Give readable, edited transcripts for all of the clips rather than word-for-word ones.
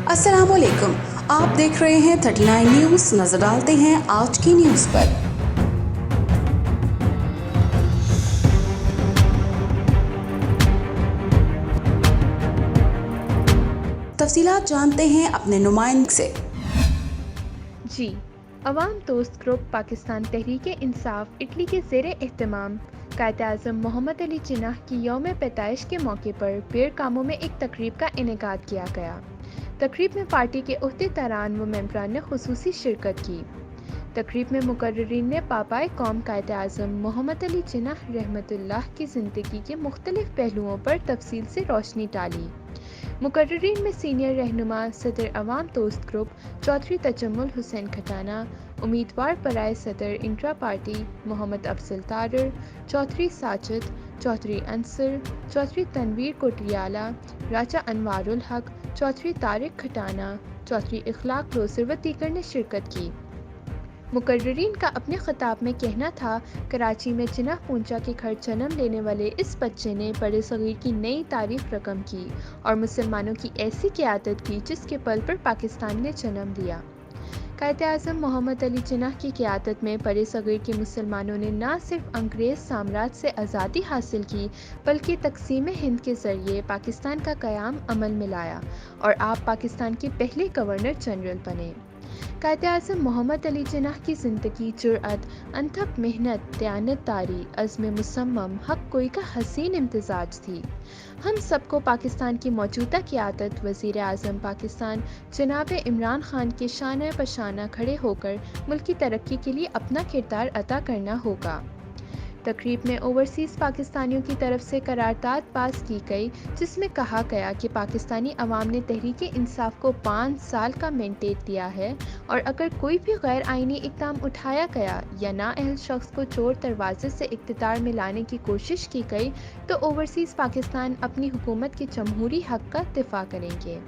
السلام علیکم، آپ دیکھ رہے ہیں 39 نیوز۔ نظر ڈالتے ہیں آج کی نیوز پر۔ تفصیلات جانتے ہیں اپنے نمائندے سے۔ جی، عوام دوست گروپ پاکستان تحریک انصاف اٹلی کے زیر اہتمام قائد اعظم محمد علی جناح کی یوم پیدائش کے موقع پر بیر کاموں میں ایک تقریب کا انعقاد کیا گیا۔ تقریب میں پارٹی کے عہدیداران و ممبران نے خصوصی شرکت کی۔ تقریب میں مقررین نے پاپائے قوم قائد اعظم محمد علی جناح رحمۃ اللہ کی زندگی کے مختلف پہلوؤں پر تفصیل سے روشنی ڈالی۔ مقررین میں سینئر رہنما صدر عوام دوست گروپ چودھری تجمل حسین کھٹانہ، امیدوار برائے صدر انٹرا پارٹی محمد افضل تارڑ، چودھری ساجد، چودھری انصر، چودھری تنویر کوٹریالہ، راجہ انوار الحق، چودھری طارق کھٹانہ، چودھری اخلاق لوثر و دیگر نے شرکت کی۔ مقررین کا اپنے خطاب میں کہنا تھا، کراچی میں جناح پونچا کے گھر جنم لینے والے اس بچے نے بڑے صغیر کی نئی تاریخ رقم کی اور مسلمانوں کی ایسی قیادت کی جس کے پل پر پاکستان نے جنم لیا۔ قائد اعظم محمد علی جناح کی قیادت میں بڑے صغیر کے مسلمانوں نے نہ صرف انگریز سامراج سے آزادی حاصل کی بلکہ تقسیم ہند کے ذریعے پاکستان کا قیام عمل میں لایا اور آپ پاکستان کے پہلے گورنر جنرل بنے۔ قائد اعظم محمد علی جناح کی زندگی جرأت، انتھک محنت، دیانتداری، عزم مصمم، حق گوئی کا حسین امتزاج تھی۔ ہم سب کو پاکستان کی موجودہ قیادت وزیر اعظم پاکستان جناب عمران خان کے شانہ بشانہ کھڑے ہو کر ملک کی ترقی کے لیے اپنا کردار ادا کرنا ہوگا۔ تقریب میں اوورسیز پاکستانیوں کی طرف سے قرارداد پاس کی گئی جس میں کہا گیا کہ پاکستانی عوام نے تحریک انصاف کو 5 سال کا مینڈیٹ دیا ہے اور اگر کوئی بھی غیر آئینی اقدام اٹھایا گیا یا نااہل شخص کو چور دروازے سے اقتدار میں لانے کی کوشش کی گئی تو اوورسیز پاکستان اپنی حکومت کے جمہوری حق کا دفاع کریں گے۔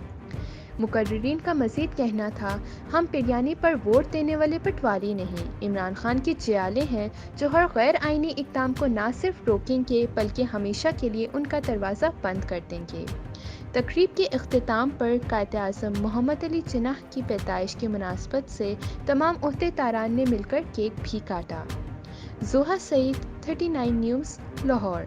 مقررین کا مزید کہنا تھا، ہم بریانی پر ووٹ دینے والے پٹواری نہیں، عمران خان کے جیالے ہیں جو ہر غیر آئینی اقدام کو نہ صرف روکیں گے بلکہ ہمیشہ کے لیے ان کا دروازہ بند کر دیں گے۔ تقریب کے اختتام پر قائد اعظم محمد علی جناح کی پیدائش کی مناسبت سے تمام عہدیداران نے مل کر کیک بھی کاٹا۔ زوہا سعید، 39 نیوز، لاہور۔